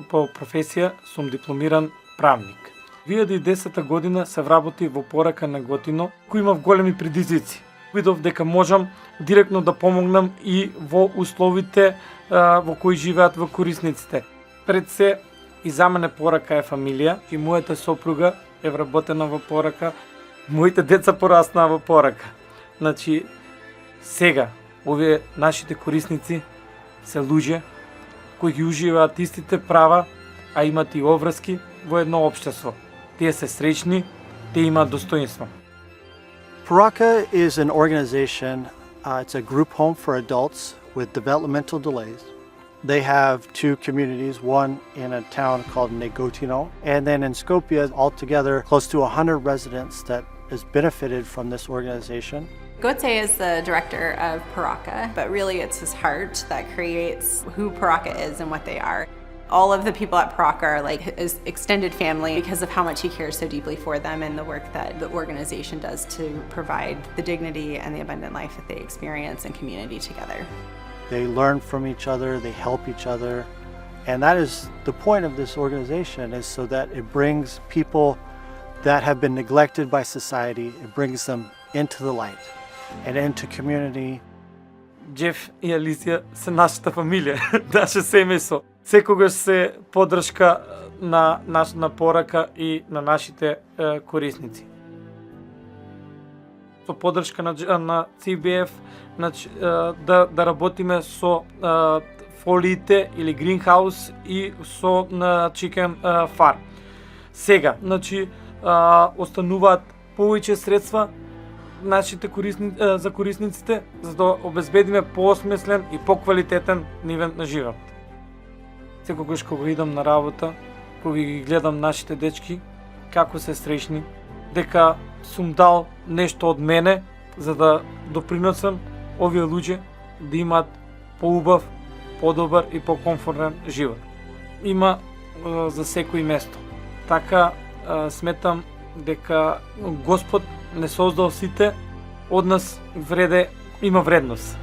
по професија сум дипломиран правник. 2010 година се вработи во Порaka Неготино, кој имав големи предизвици. Видов дека можам директно да помогнам и во условите во кои живеат во корисниците. Пред се и за мене Порaka е фамилија, и мојата сопруга е вработена во Порaka, моите деца пораснаа во Порaka. Значи, сега, овие нашите корисници се луѓе кои ги уживаат истите права, а имат и обврски во едно општество. Тие се среќни, тие имаат достоинство. Poraka is an organization, it's a group home for adults with developmental delays. They have two communities, one in a town called Negotino, and then in Skopje, altogether close to 100 residents that has benefited from this organization. Gace is the director of Poraka, but really it's his heart that creates who Poraka is and what they are. All of the people at Poraka are like his extended family because of how much he cares so deeply for them and the work that the organization does to provide the dignity and the abundant life that they experience in community together. They learn from each other, they help each other, and that is the point of this organization, is so that it brings people that have been neglected by society, it brings them into the light and into community. Jeff и Alicia се нашата фамилија, наше семејство. Секогаш се поддршка на Poraka и на нашите корисници. Со поддршка на CBF, да работиме со фолиите или гринхаус и со чикен фар. Сега, остануваат повеќе средства за корисниците, за да обезбедиме поосмислен и поквалитетен нивен на живот. Секогаш кога идам на работа, кога ги гледам нашите дечки, како се среќни, дека сум дал нешто од мене за да допринесам овие луѓе да имаат поубав, подобар и покомфортен живот. Има за секој место. Така сметам дека Господ не создал сите, од нас има вредност.